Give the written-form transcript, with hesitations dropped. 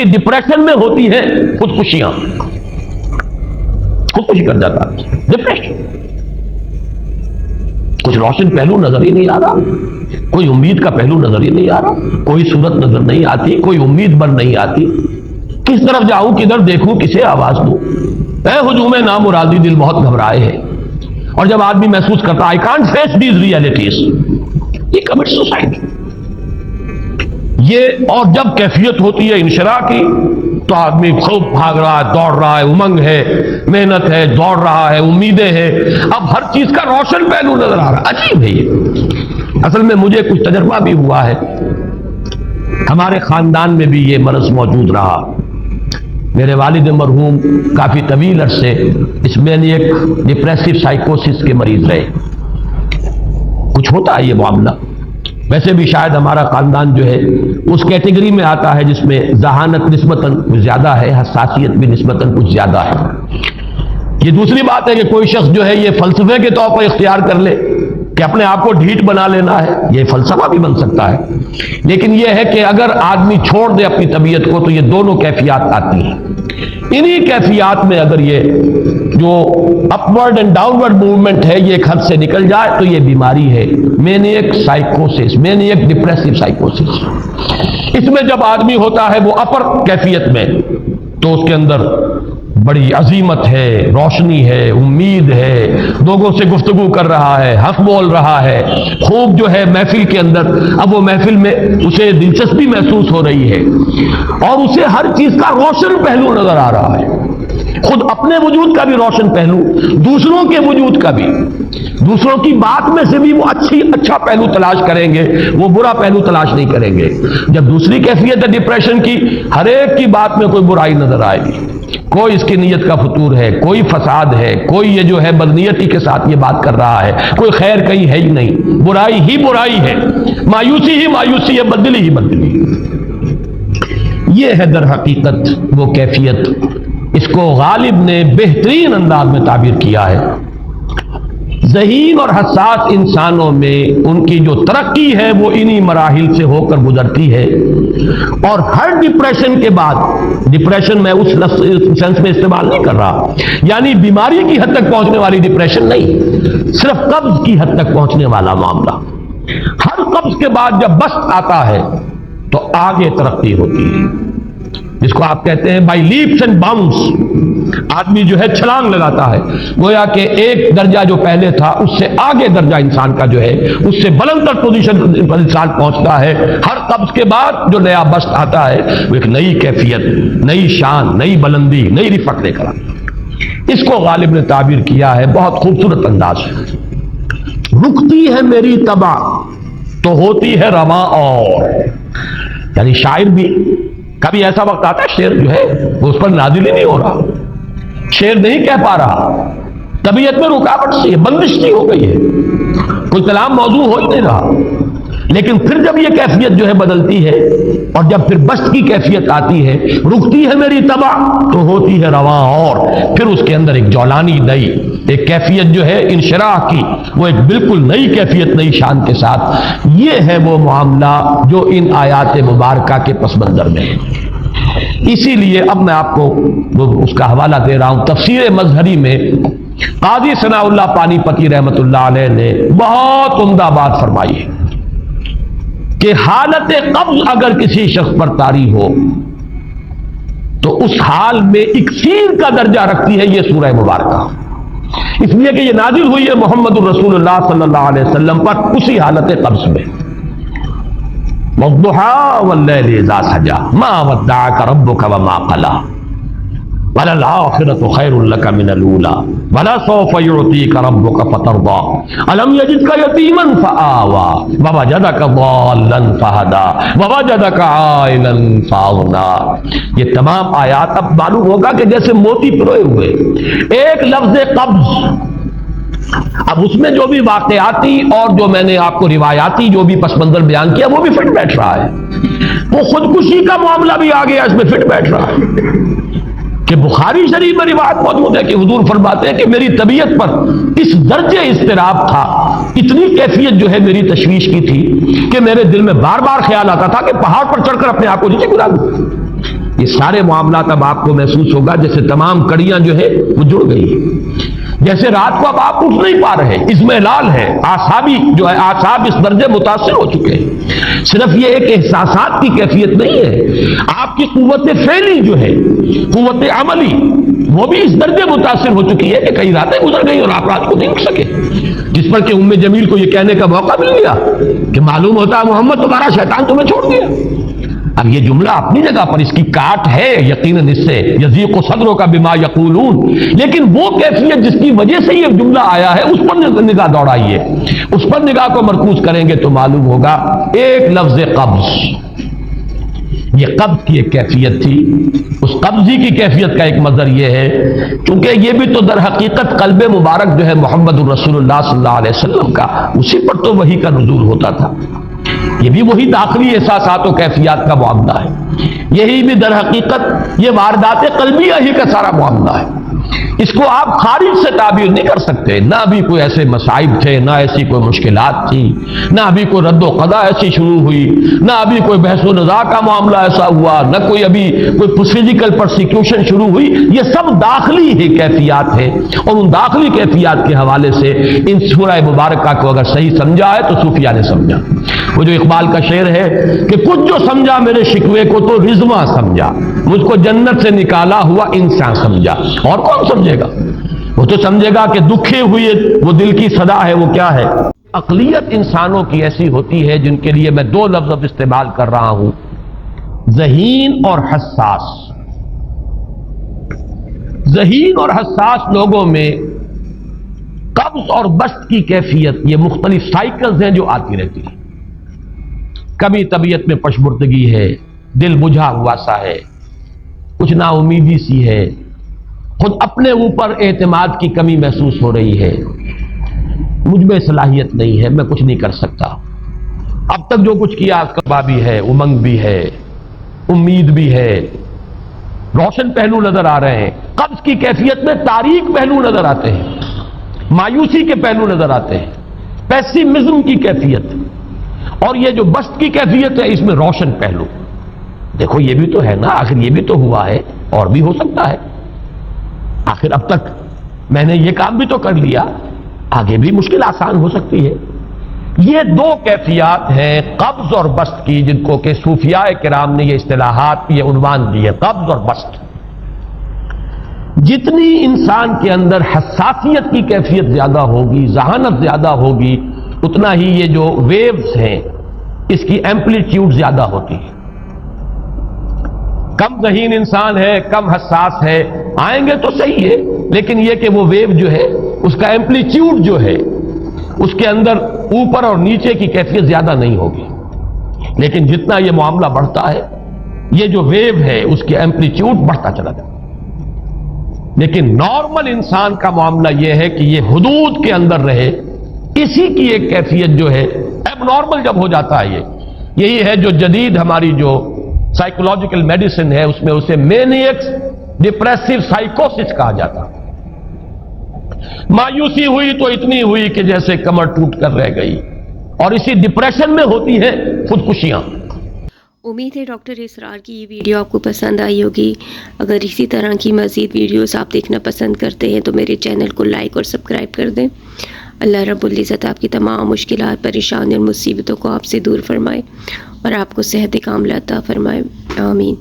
کہ ڈپریشن میں ہوتی ہیں خودکشیاں، خودکشی کر جاتا ہے ڈپریشن. کچھ روشن پہلو نظر ہی نہیں آ رہا، کوئی امید کا پہلو نظر ہی نہیں آ رہا، کوئی صورت نظر نہیں آتی، کوئی امید بن نہیں آتی. کس طرف جاؤں، کدھر دیکھوں، کسے آواز دوں؟ اے ہجوم نامرادی دل بہت گھبرائے ہے. اور جب آدمی محسوس کرتا I can't face these realities، یہ کمٹ سوسائڈ. یہ اور جب کیفیت ہوتی ہے انشراح کی تو آدمی خوب بھاگ رہا ہے، دوڑ رہا ہے، امنگ ہے، محنت ہے، دوڑ رہا ہے، امیدیں ہیں، اب ہر چیز کا روشن پہلو نظر آ رہا ہے. عجیب ہے یہ. اصل میں مجھے کچھ تجربہ بھی ہوا ہے، ہمارے خاندان میں بھی یہ مرض موجود رہا. میرے والد مرحوم کافی طویل عرصے اس میں ایک ڈپریسو سائیکوسس کے مریض رہے. کچھ ہوتا ہے یہ معاملہ. ویسے بھی شاید ہمارا خاندان جو ہے اس کیٹیگری میں آتا ہے جس میں ذہانت نسبتاً کچھ زیادہ ہے، حساسیت بھی نسبتاً کچھ زیادہ ہے. یہ دوسری بات ہے کہ کوئی شخص جو ہے یہ فلسفے کے طور پر اختیار کر لے کہ اپنے آپ کو ڈھیٹ بنا لینا ہے، یہ فلسفہ بھی بن سکتا ہے. لیکن یہ ہے کہ اگر آدمی چھوڑ دے اپنی طبیعت کو تو یہ دونوں کیفیات آتی ہیں. انہی کیفیات میں اگر یہ جو اپورڈ اینڈ ڈاؤنورڈ موومنٹ ہے یہ ایک حد سے نکل جائے تو یہ بیماری ہے مینیک سائیکوسس، مینیک ڈپریسو سائیکوسس. اس میں جب آدمی ہوتا ہے وہ اپر کیفیت میں تو اس کے اندر بڑی عظیمت ہے، روشنی ہے، امید ہے، لوگوں سے گفتگو کر رہا ہے، حق بول رہا ہے، خوب جو ہے محفل کے اندر اب وہ محفل میں اسے دلچسپی محسوس ہو رہی ہے اور اسے ہر چیز کا روشن پہلو نظر آ رہا ہے. خود اپنے وجود کا بھی روشن پہلو، دوسروں کے وجود کا بھی. دوسروں کی بات میں سے بھی وہ اچھا پہلو تلاش کریں گے، وہ برا پہلو تلاش نہیں کریں گے. جب دوسری کیفیت ہے ڈپریشن کی، ہر ایک کی بات میں کوئی برائی نظر آئے گی، کوئی اس کی نیت کا فطور ہے، کوئی فساد ہے، کوئی یہ جو ہے بدنیتی کے ساتھ یہ بات کر رہا ہے، کوئی خیر کہیں ہے ہی نہیں، برائی ہی برائی ہے، مایوسی ہی مایوسی ہے، بدلی ہی بدلی. یہ ہے در حقیقت وہ کیفیت. اس کو غالب نے بہترین انداز میں تعبیر کیا ہے. ذہین اور حساس انسانوں میں ان کی جو ترقی ہے وہ انہی مراحل سے ہو کر گزرتی ہے. اور ہر ڈپریشن کے بعد، ڈپریشن میں اس سینس میں استعمال نہیں کر رہا یعنی بیماری کی حد تک پہنچنے والی ڈپریشن نہیں، صرف قبض کی حد تک پہنچنے والا معاملہ. ہر قبض کے بعد جب بست آتا ہے تو آگے ترقی ہوتی ہے، جس کو آپ کہتے ہیں بائی لیپس اینڈ باؤنس. آدمی جو ہے چھلانگ لگاتا ہے، گویا کہ ایک درجہ جو پہلے تھا اس سے آگے درجہ انسان کا جو ہے اس سے بلند تر پوزیشن پر انسان پہنچتا ہے. ہر قبض کے بعد جو نیا بست آتا ہے وہ ایک نئی کیفیت، نئی شان، نئی بلندی، نئی رفعت لے کر آتا ہے. اس کو غالب نے تعبیر کیا ہے بہت خوبصورت انداز سے. رکتی ہے میری طبع تو ہوتی ہے رواں اور. یعنی شاعر بھی کبھی ایسا وقت آتا ہے شعر جو ہے وہ اس پر نازل ہی نہیں ہو رہا، شعر نہیں کہہ پا رہا، طبیعت میں رکاوٹ سی ہے، بندش سی ہو گئی ہے، کوئی کلام موضوع ہو ہی نہیں رہا. لیکن پھر جب یہ کیفیت جو ہے بدلتی ہے اور جب پھر بست کی کیفیت آتی ہے، رکتی ہے میری طبع تو ہوتی ہے رواں اور. پھر اس کے اندر ایک جولانی نئی ایک کیفیت جو ہے انشراح کی، وہ ایک بالکل نئی کیفیت، نئی شان کے ساتھ. یہ ہے وہ معاملہ جو ان آیات مبارکہ کے پس منظر میں ہے. اسی لیے اب میں آپ کو اس کا حوالہ دے رہا ہوں. تفسیر مظہری میں قاضی ثناء اللہ پانی پتی رحمۃ اللہ علیہ نے بہت عمدہ بات فرمائی ہے کہ حالت قبض اگر کسی شخص پر طاری ہو تو اس حال میں اکسیر کا درجہ رکھتی ہے یہ سورہ مبارکہ، اس لیے کہ یہ نازل ہوئی ہے محمد الرسول اللہ صلی اللہ علیہ وسلم پر اسی حالت قبض میں. وَالضُّحَىٰ وَاللَّيْلِ إِذَا سَجَىٰ مَا وَدَّعَكَ رَبُّكَ وَمَا قَلَىٰ وَلَلْآخِرَةُ خَيْرٌ لَكَ مِنَ الْأُولَىٰ وَلَسَوْفَ يُعْطِيكَ رَبُّكَ فَتَرْضَىٰ أَلَمْ يَجِدْكَ يَتِيمًا فَآوَىٰ وَوَجَدَكَ ضَالًّا فَهَدَىٰ وَوَجَدَكَ عَائِلًا فَأَغْنَىٰ. یہ تمام آیات اب معلوم ہوگا کہ جیسے موتی پروئے ہوئے. ایک لفظ قبض، اب اس میں جو بھی واقعاتی اور جو میں نے آپ کو روایاتی جو بھی پس منظر بیان کیا وہ بھی فٹ بیٹھ رہا ہے. وہ خودکشی کا معاملہ بھی آ گیا، اس میں فٹ بیٹھ رہا ہے کہ بخاری شریف میں روایت موجود ہے کہ حضور فرماتے ہیں کہ میری طبیعت پر اس درجے اضطراب تھا، اتنی کیفیت جو ہے میری تشویش کی تھی کہ میرے دل میں بار بار خیال آتا تھا کہ پہاڑ پر چڑھ کر اپنے آپ کو نیچے گرا دوں. یہ سارے معاملات اب آپ کو محسوس ہوگا جیسے تمام کڑیاں جو ہے وہ جڑ گئی ہیں، جیسے رات کو اب آپ اٹھ نہیں پا رہے، اضمحلال ہے، اعصابی جو ہے اعصاب اس درجے متاثر ہو چکے ہیں۔ صرف یہ ایک احساسات کی کیفیت نہیں ہے، آپ کی قوت فعلی جو ہے، قوت عملی، وہ بھی اس درجے متاثر ہو چکی ہے کہ کئی راتیں گزر گئی اور آپ رات کو نہیں اٹھ سکے، جس پر کہ ام جمیل کو یہ کہنے کا موقع مل گیا کہ معلوم ہوتا ہے محمد تمہارا شیطان تمہیں چھوڑ دیا۔ اب یہ جملہ اپنی جگہ پر اس کی کاٹ ہے یقیناً، اس سے یضیق صدرک بما یقولون، لیکن وہ کیفیت جس کی وجہ سے یہ جملہ آیا ہے اس پر نگاہ دوڑائیے، اس پر نگاہ کو مرکوز کریں گے تو معلوم ہوگا ایک لفظ قبض، یہ قبض کی ایک کیفیت تھی، اس قبضی کی کیفیت کا ایک مظہر یہ ہے کیونکہ یہ بھی تو در حقیقت قلب مبارک جو ہے محمد الرسول اللہ صلی اللہ علیہ وسلم کا، اسی پر تو وحی کا نزول ہوتا تھا، یہ بھی وہی داخلی احساسات و کیفیات کا معاملہ ہے، یہی بھی در حقیقت یہ واردات قلبیہ ہی کا سارا معاملہ ہے، اس کو آپ خارج سے تعبیر نہیں کر سکتے، نہ ابھی کوئی ایسے مصائب تھے، نہ ایسی کوئی مشکلات تھی، نہ ابھی کوئی رد و قضا ایسی شروع ہوئی، نہ ابھی کوئی بحث و نزاع کا معاملہ ایسا ہوا، نہ کوئی ابھی کوئی فزیکل پرسیکیوشن شروع ہوئی، یہ سب داخلی ہی کیفیات ہیں، اور ان داخلی کیفیات کے حوالے سے ان سورہ مبارکہ کو اگر صحیح سمجھا ہے تو صوفیہ نے سمجھا۔ وہ جو اقبال کا شعر ہے کہ کچھ جو سمجھا میرے شکوے کو تو رضواں سمجھا، مجھ کو جنت سے نکالا ہوا انسان سمجھا، اور کون سمجھے گا؟ وہ تو سمجھے گا کہ دکھے ہوئے وہ دل کی صدا ہے، وہ کیا ہے؟ عقلیت انسانوں کی ایسی ہوتی ہے جن کے لیے میں دو لفظ اب استعمال کر رہا ہوں، ذہین اور حساس۔ ذہین اور حساس لوگوں میں قبض اور بسط کی کیفیت، یہ مختلف سائیکلز ہیں جو آتی رہتی ہیں، کبھی طبیعت میں پشمردگی ہے، دل بجھا ہوا سا ہے، کچھ نا امیدی سی ہے، خود اپنے اوپر اعتماد کی کمی محسوس ہو رہی ہے، مجھ میں صلاحیت نہیں ہے، میں کچھ نہیں کر سکتا، اب تک جو کچھ کیا کبا بھی ہے، امنگ بھی ہے، امید بھی ہے، روشن پہلو نظر آ رہے ہیں۔ قبض کی کیفیت میں تاریک پہلو نظر آتے ہیں، مایوسی کے پہلو نظر آتے ہیں، پیسیمزم کی کیفیت، اور یہ جو بسط کی کیفیت ہے اس میں روشن پہلو، دیکھو یہ بھی تو ہے نا، آخر یہ بھی تو ہوا ہے اور بھی ہو سکتا ہے، آخر اب تک میں نے یہ کام بھی تو کر لیا، آگے بھی مشکل آسان ہو سکتی ہے۔ یہ دو کیفیات ہیں قبض اور بسط کی، جن کو کہ صوفیاء کرام نے یہ اصطلاحات، یہ عنوان دیے، قبض اور بسط۔ جتنی انسان کے اندر حساسیت کی کیفیت زیادہ ہوگی، ذہانت زیادہ ہوگی، اتنا ہی یہ جو ویوز ہیں اس کی ایمپلیٹیوڈ زیادہ ہوتی ہے۔ کم ذہین انسان ہے، کم حساس ہے، آئیں گے تو صحیح ہے، لیکن یہ کہ وہ ویو جو ہے اس کا ایمپلیٹیوڈ جو ہے اس کے اندر اوپر اور نیچے کی کیفیت زیادہ نہیں ہوگی، لیکن جتنا یہ معاملہ بڑھتا ہے یہ جو ویو ہے اس کے ایمپلیٹیوڈ بڑھتا چلا جاتا ہے۔ لیکن نارمل انسان کا معاملہ یہ ہے کہ یہ حدود کے اندر رہے، اسی کی ایک کیفیت جو ہے اب نارمل جب ہو جاتا ہے، یہی ہے جو جدید ہماری جو سائیکولوجیکل میڈیسن ہے اس میں اسے مینیکس ڈپریسو سائیکوسس کہا جاتا۔ مایوسی ہوئی تو اتنی ہوئی کہ جیسے کمر ٹوٹ کر رہ گئی، اور اسی ڈپریشن میں ہوتی ہیں خودکشیاں۔ امید ہے ڈاکٹر اسرار کی یہ ویڈیو آپ کو پسند آئی ہوگی۔ اگر اسی طرح کی مزید ویڈیوز آپ دیکھنا پسند کرتے ہیں تو میرے چینل کو لائک اور سبسکرائب کر دیں۔ اللہ رب العزت آپ کی تمام مشکلات، پریشانی اور مصیبتوں کو آپ سے دور فرمائے اور آپ کو صحت کاملہ عطا فرمائے، آمین۔